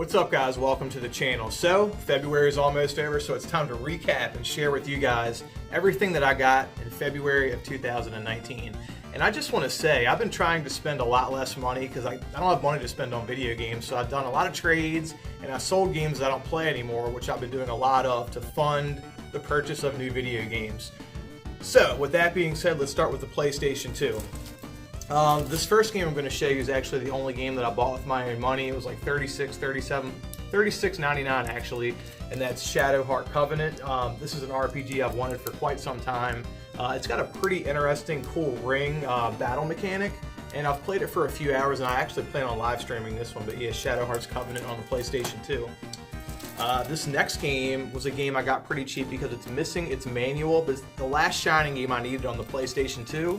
What's up, guys? Welcome to the channel. So February is almost over, so it's time to recap and share with you guys everything that I got in February of 2019. And I just want to say, I've been trying to spend a lot less money because I don't have money to spend on video games. So I've done a lot of trades and I sold games that I don't play anymore, which I've been doing a lot of to fund the purchase of new video games. So with that being said, let's start with the PlayStation 2. This first game I'm going to show you is actually the only game that I bought with my own money. It was like $36.99 actually, and that's Shadowheart Covenant. This is an RPG I've wanted for quite some time. It's got a pretty interesting, cool ring battle mechanic, and I've played it for a few hours, and I actually plan on live streaming this one. But yeah, Shadowheart's Covenant on the PlayStation 2. This next game was a game I got pretty cheap because it's missing its manual, but it's the last Shining game I needed on the PlayStation 2.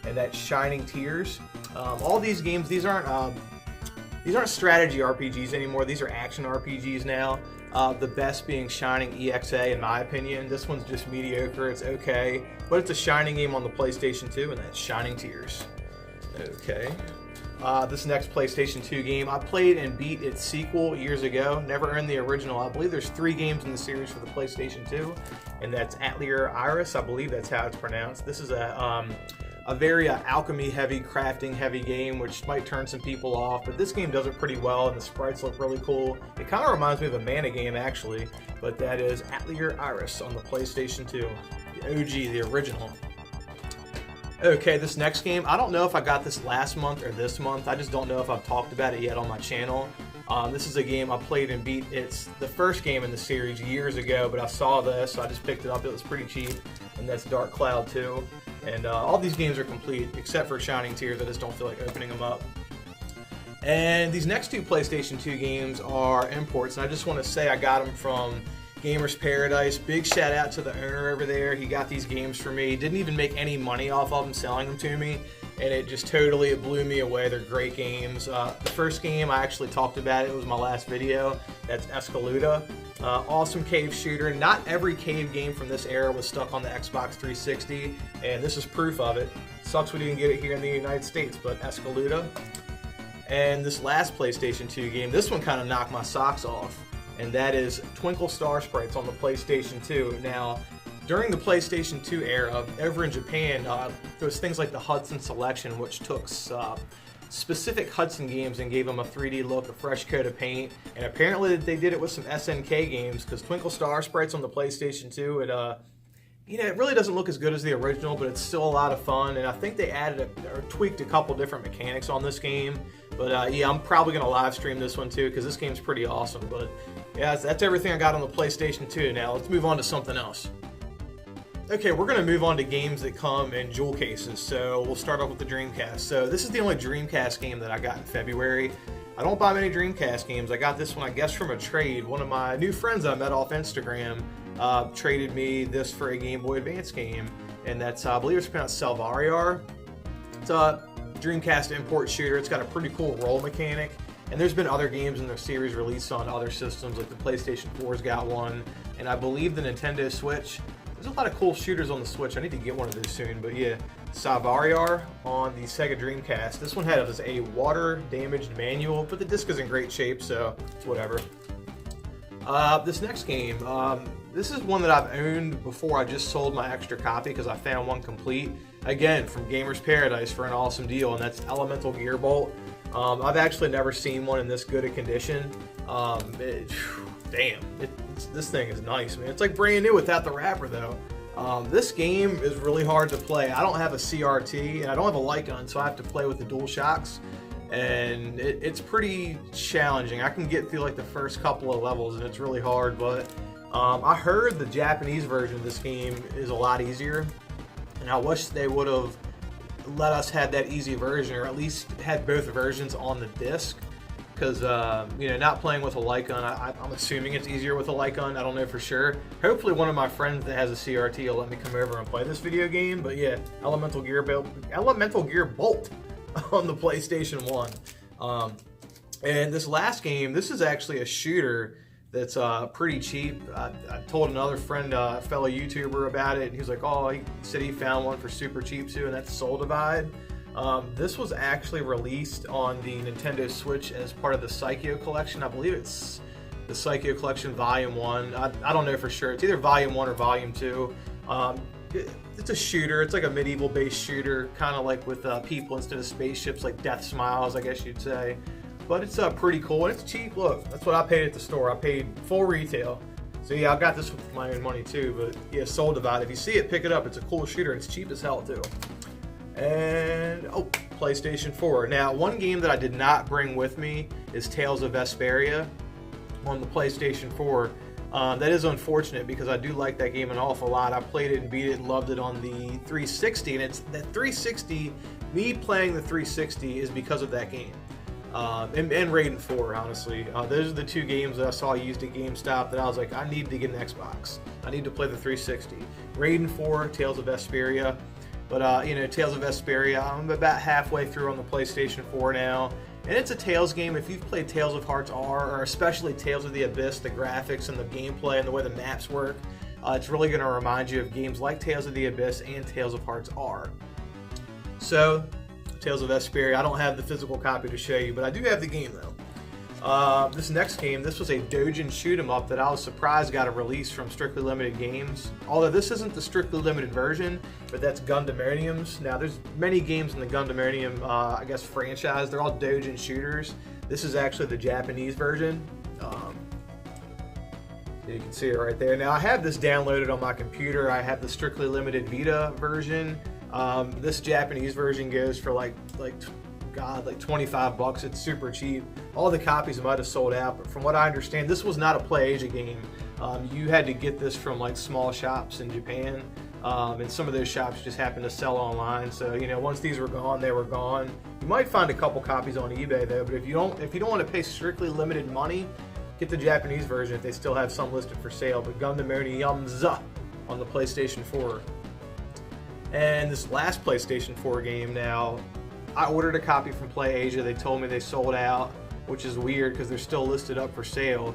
And that's Shining Tears. All these games, these aren't strategy RPGs anymore. These are action RPGs now. The best being Shining EXA, in my opinion. This one's just mediocre. It's okay, but it's a Shining game on the PlayStation 2, and that's Shining Tears. Okay. This next PlayStation 2 game, I played and beat its sequel years ago. Never earned the original. I believe there's 3 games in the series for the PlayStation 2, and that's Atelier Iris. I believe that's how it's pronounced. This is a very alchemy heavy, crafting heavy game, which might turn some people off, but this game does it pretty well and the sprites look really cool. It kind of reminds me of a Mana game actually, but that is Atelier Iris on the PlayStation 2, the OG, the original. Okay, this next game, I don't know if I got this last month or this month. I just don't know if I've talked about it yet on my channel. This is a game I played and beat. It's the first game in the series years ago, but I saw this, so I just picked it up. It was pretty cheap, and that's Dark Cloud 2. And all these games are complete, except for Shining Tears. I just don't feel like opening them up. And these next 2 PlayStation 2 games are imports, and I just want to say I got them from Gamers Paradise. Big shout out to the owner over there. He got these games for me. Didn't even make any money off of them selling them to me, and it just totally blew me away. They're great games. The first game, I actually talked about it. It was my last video. That's Escaluda. Awesome cave shooter. Not every cave game from this era was stuck on the Xbox 360, and this is proof of it. Sucks we didn't get it here in the United States, but Escaluda. And this last PlayStation 2 game, this one kind of knocked my socks off, and that is Twinkle Star Sprites on the PlayStation 2. Now, during the PlayStation 2 era, over in Japan, there was things like the Hudson Selection, which took specific Hudson games and gave them a 3D look, a fresh coat of paint, and apparently they did it with some SNK games, because Twinkle Star Sprites on the PlayStation 2, it really doesn't look as good as the original, but it's still a lot of fun, and I think they added or tweaked a couple different mechanics on this game. But yeah, I'm probably going to live stream this one too, because this game's pretty awesome. But yeah, that's everything I got on the PlayStation 2. Now let's move on to something else. Okay, we're going to move on to games that come in jewel cases, so we'll start off with the Dreamcast. So this is the only Dreamcast game that I got in February. I don't buy many Dreamcast games. I got this one, I guess, from a trade. One of my new friends I met off Instagram traded me this for a Game Boy Advance game, and that's, I believe it's pronounced Salvariar. It's a Dreamcast import shooter. It's got a pretty cool roll mechanic, and there's been other games in their series released on other systems, like the PlayStation 4's got one, and I believe the Nintendo Switch. There's a lot of cool shooters on the Switch. I need to get one of those soon, but yeah, Salvariar on the Sega Dreamcast. This one had a water-damaged manual, but the disc is in great shape, so it's whatever. This next game, this is one that I've owned before. I just sold my extra copy because I found one complete. Again, from Gamers Paradise for an awesome deal, and that's Elemental Gear Bolt. I've actually never seen one in this good a condition. This thing is nice, man. It's like brand new without the wrapper, though. This game is really hard to play. I don't have a CRT, and I don't have a light gun, so I have to play with the DualShocks, and it's pretty challenging. I can get through like the first couple of levels, and it's really hard, but I heard the Japanese version of this game is a lot easier, and I wish they would have let us have that easy version, or at least had both versions on the disc. Because, not playing with a light gun, I'm assuming it's easier with a light gun. I don't know for sure. Hopefully one of my friends that has a CRT will let me come over and play this video game. But yeah, Elemental Gear Bolt on the PlayStation 1. And this last game, this is actually a shooter that's pretty cheap. I told another friend, a fellow YouTuber, about it, and he was like, oh, he said he found one for super cheap too, and that's Soul Divide. This was actually released on the Nintendo Switch as part of the Psycho Collection. I believe it's the Psycho Collection Volume 1. I don't know for sure. It's either Volume 1 or Volume 2. It's a shooter. It's like a medieval-based shooter, kind of like with people instead of spaceships, like Death Smiles, I guess you'd say. But it's pretty cool, and it's cheap. Look, that's what I paid at the store. I paid full retail. So yeah, I got this with my own money too, but yeah, Soul Divide. If you see it, pick it up. It's a cool shooter. It's cheap as hell too. And, oh, PlayStation 4. Now, one game that I did not bring with me is Tales of Vesperia on the PlayStation 4. That is unfortunate because I do like that game an awful lot. I played it and beat it and loved it on the 360, and it's that 360, me playing the 360 is because of that game. And Raiden 4, honestly. Those are the two games that I saw used at GameStop that I was like, I need to get an Xbox. I need to play the 360. Raiden 4, Tales of Vesperia. But, you know, Tales of Vesperia, I'm about halfway through on the PlayStation 4 now. And it's a Tales game. If you've played Tales of Hearts R, or especially Tales of the Abyss, the graphics and the gameplay and the way the maps work, it's really going to remind you of games like Tales of the Abyss and Tales of Hearts R. So, Tales of Vesperia, I don't have the physical copy to show you, but I do have the game though. This next game, this was a Doujin shoot 'em up that I was surprised got a release from Strictly Limited Games. Although this isn't the Strictly Limited version, but that's Gundam Areum's. Now there's many games in the Gundam Areum, I guess, franchise. They're all Doujin shooters. This is actually the Japanese version. You can see it right there. Now I have this downloaded on my computer. I have the Strictly Limited Vita version. This Japanese version goes for like 25 bucks. It's super cheap. All the copies might have sold out, but from what I understand, this was not a PlayAsia game. You had to get this from like small shops in Japan, and some of those shops just happened to sell online. So you know, once these were gone, they were gone. You might find a couple copies on eBay though, but if you don't want to pay Strictly Limited money, get the Japanese version if they still have some listed for sale. But Gundam Areum on the PlayStation 4. And this last PlayStation 4 game now, I ordered a copy from PlayAsia. They told me they sold out, which is weird because they're still listed up for sale.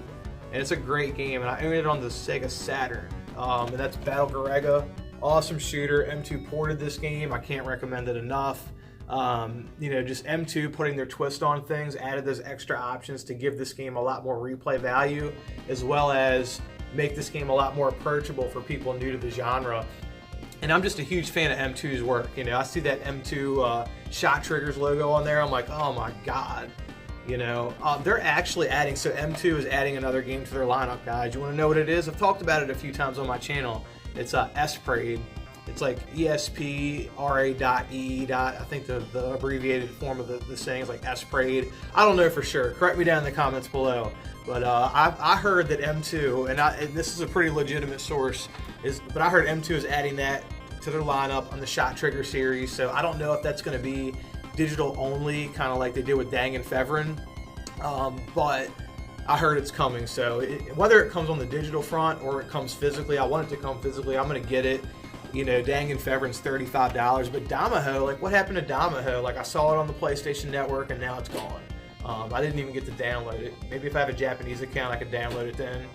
And it's a great game, and I own it on the Sega Saturn. And that's Battle Garega. Awesome shooter. M2 ported this game. I can't recommend it enough. You know, just M2 putting their twist on things, added those extra options to give this game a lot more replay value, as well as make this game a lot more approachable for people new to the genre. And I'm just a huge fan of M2's work. You know, I see that M2 Shot Triggers logo on there. I'm like, oh my god. You know, they're actually adding, so M2 is adding another game to their lineup, guys. You want to know what it is? I've talked about it a few times on my channel. It's Esprade. It's like ESPRA.E. I think the abbreviated form of the saying is like Esprade. I don't know for sure. Correct me down in the comments below. But I heard that M2, and this is a pretty legitimate source, but I heard M2 is adding that to their lineup on the Shot Trigger series. So I don't know if that's going to be digital only, kind of like they did with Danganronpa. But I heard it's coming. So whether it comes on the digital front or it comes physically, I want it to come physically. I'm going to get it. You know, Danganronpa's $35, but Damaho, like what happened to Damaho? Like I saw it on the PlayStation Network and now it's gone. I didn't even get to download it. Maybe if I have a Japanese account, I could download it then.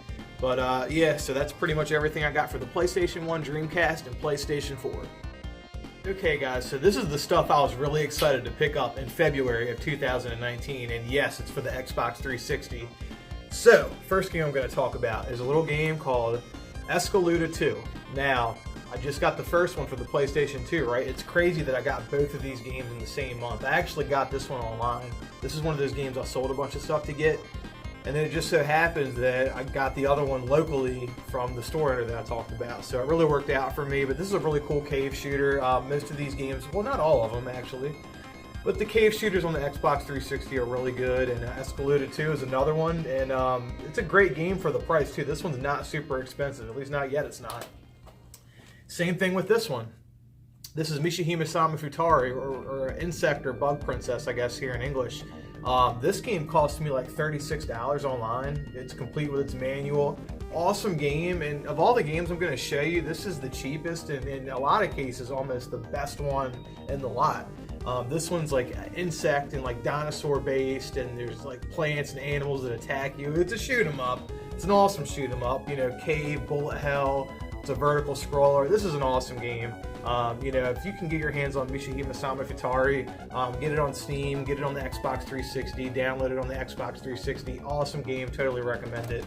But yeah, so that's pretty much everything I got for the PlayStation 1, Dreamcast, and PlayStation 4. Okay guys, so this is the stuff I was really excited to pick up in February of 2019, and yes, it's for the Xbox 360. So, first game I'm going to talk about is a little game called Escaluda 2. Now, I just got the first one for the PlayStation 2, right? It's crazy that I got both of these games in the same month. I actually got this one online. This is one of those games I sold a bunch of stuff to get. And then it just so happens that I got the other one locally from the store owner that I talked about. So it really worked out for me. But this is a really cool cave shooter. Most of these games, well, not all of them actually, but the cave shooters on the Xbox 360 are really good. And Escaluda 2 is another one. And it's a great game for the price too. This one's not super expensive. At least not yet, it's not. Same thing with this one. This is Mishihime Sama Futari, or Insect or Bug Princess, I guess, here in English. This game cost me like $36 online. It's complete with its manual. Awesome game, and of all the games I'm going to show you, this is the cheapest, and in a lot of cases, almost the best one in the lot. This one's like insect and like dinosaur based, and there's like plants and animals that attack you. It's a shoot 'em up. It's an awesome shoot 'em up. You know, cave, bullet hell, It's a vertical scroller. This is an awesome game. You know, if you can get your hands on Mishihime Sama Futari, get it on Steam, get it on the Xbox 360, download it on the Xbox 360. Awesome game, totally recommend it.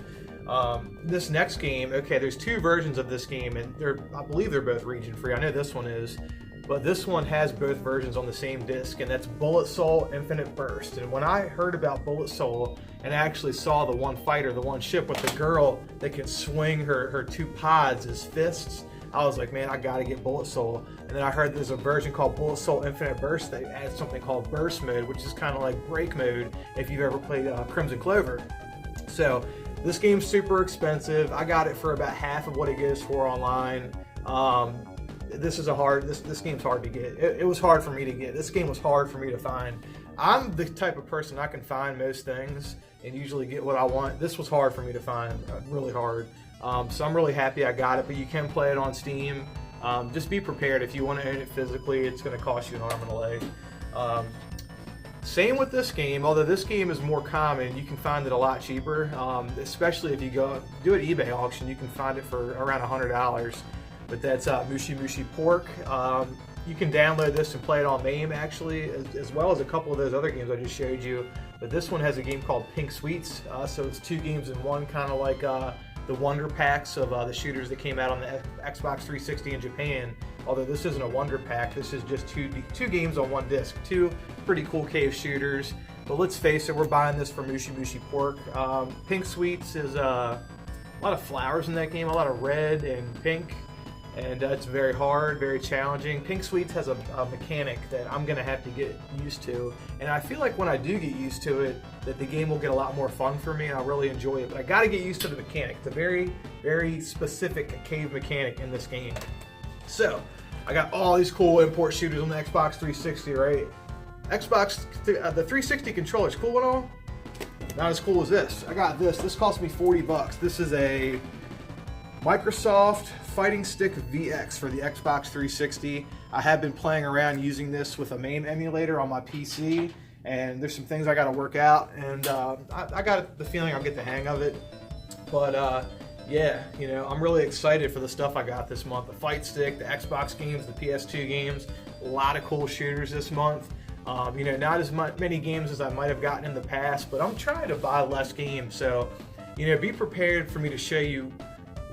This next game, okay, there's 2 versions of this game, and I believe they're both region free. I know this one is, but this one has both versions on the same disc, and that's Bullet Soul Infinite Burst. And when I heard about Bullet Soul and actually saw the one fighter, the one ship with the girl that can swing her 2 pods as fists, I was like, man, I gotta get Bullet Soul. And then I heard there's a version called Bullet Soul Infinite Burst that adds something called Burst Mode, which is kind of like break mode if you've ever played Crimson Clover. So this game's super expensive. I got it for about half of what it goes for online. This game's hard to get. It was hard for me to get. This game was hard for me to find. I'm the type of person I can find most things and usually get what I want. This was hard for me to find, really hard. So I'm really happy I got it, but you can play it on Steam. Just be prepared. If you want to own it physically, it's going to cost you an arm and a leg. Same with this game, although this game is more common, you can find it a lot cheaper. Especially if you go do an eBay auction, you can find it for around $100. But that's Mushi Mushi Pork. You can download this and play it on MAME actually, as well as a couple of those other games I just showed you. But this one has a game called Pink Sweets, so it's 2 games in one, kind of like the Wonder Packs of the shooters that came out on the Xbox 360 in Japan. Although this isn't a Wonder Pack, this is just two games on one disc. 2 pretty cool cave shooters. But let's face it, we're buying this for Mushi Mushi Pork. Pink Sweets is a lot of flowers in that game, a lot of red and pink. And it's very hard, very challenging. Pink Sweets has a mechanic that I'm gonna have to get used to. And I feel like when I do get used to it, that the game will get a lot more fun for me and I'll really enjoy it. But I gotta get used to the mechanic. It's a very, very specific cave mechanic in this game. So, I got all these cool import shooters on the Xbox 360, right? The 360 controller's cool and all. Not as cool as this. I got this. This cost me 40 bucks. This is a Microsoft Fighting Stick VX for the Xbox 360. I have been playing around using this with a MAME emulator on my PC, and there's some things I got to work out, and I got the feeling I'll get the hang of it. But yeah, you know, I'm really excited for the stuff I got this month. The Fight Stick, the Xbox games, the PS2 games, a lot of cool shooters this month. You know, not as many games as I might have gotten in the past, but I'm trying to buy less games, so you know, be prepared for me to show you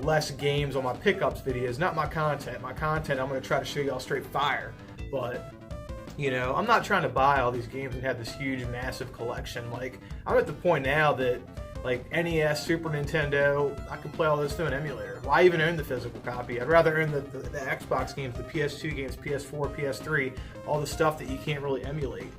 less games on my pickups videos, not my content. My content, I'm going to try to show y'all straight fire. But, you know, I'm not trying to buy all these games and have this huge, massive collection. Like, I'm at the point now that, like, NES, Super Nintendo, I can play all this through an emulator. Why even own the physical copy? I'd rather own the Xbox games, the PS2 games, PS4, PS3, all the stuff that you can't really emulate.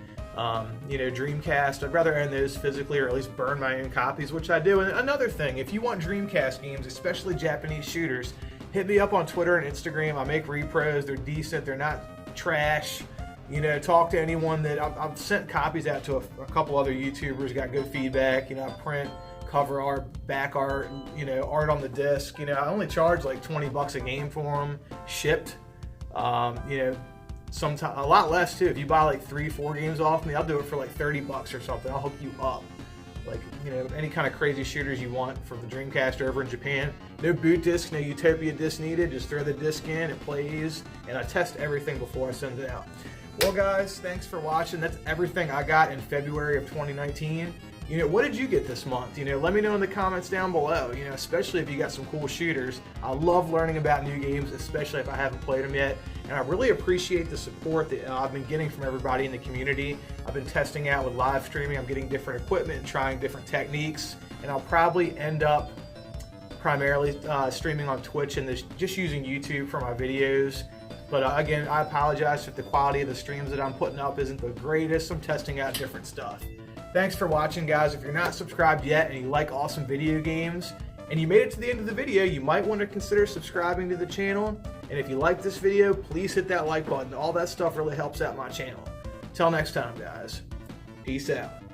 You know, Dreamcast, I'd rather own those physically or at least burn my own copies, which I do. And another thing, if you want Dreamcast games, especially Japanese shooters, hit me up on Twitter and Instagram. I make repros. They're decent. They're not trash. You know, talk to anyone that I've sent copies out to a couple other YouTubers, got good feedback. You know, I print cover art, back art, you know, art on the disc. You know, I only charge like 20 bucks a game for them, shipped. You know, sometimes a lot less too. If you buy like 3-4 games off me, I'll do it for like 30 bucks or something. I'll hook you up. Like, you know, any kind of crazy shooters you want for the Dreamcast over in Japan. No boot disc, no Utopia disc needed. Just throw the disc in, it plays, and I test everything before I send it out. Well, guys, thanks for watching. That's everything I got in February of 2019. You know, what did you get this month? You know, let me know in the comments down below, you know, especially if you got some cool shooters. I love learning about new games, especially if I haven't played them yet. And I really appreciate the support that I've been getting from everybody in the community. I've been testing out with live streaming. I'm getting different equipment and trying different techniques. And I'll probably end up primarily streaming on Twitch and just using YouTube for my videos. But again, I apologize if the quality of the streams that I'm putting up isn't the greatest. I'm testing out different stuff. Thanks for watching, guys. If you're not subscribed yet and you like awesome video games and you made it to the end of the video, you might want to consider subscribing to the channel. And if you like this video, please hit that like button. All that stuff really helps out my channel. Till next time, guys. Peace out.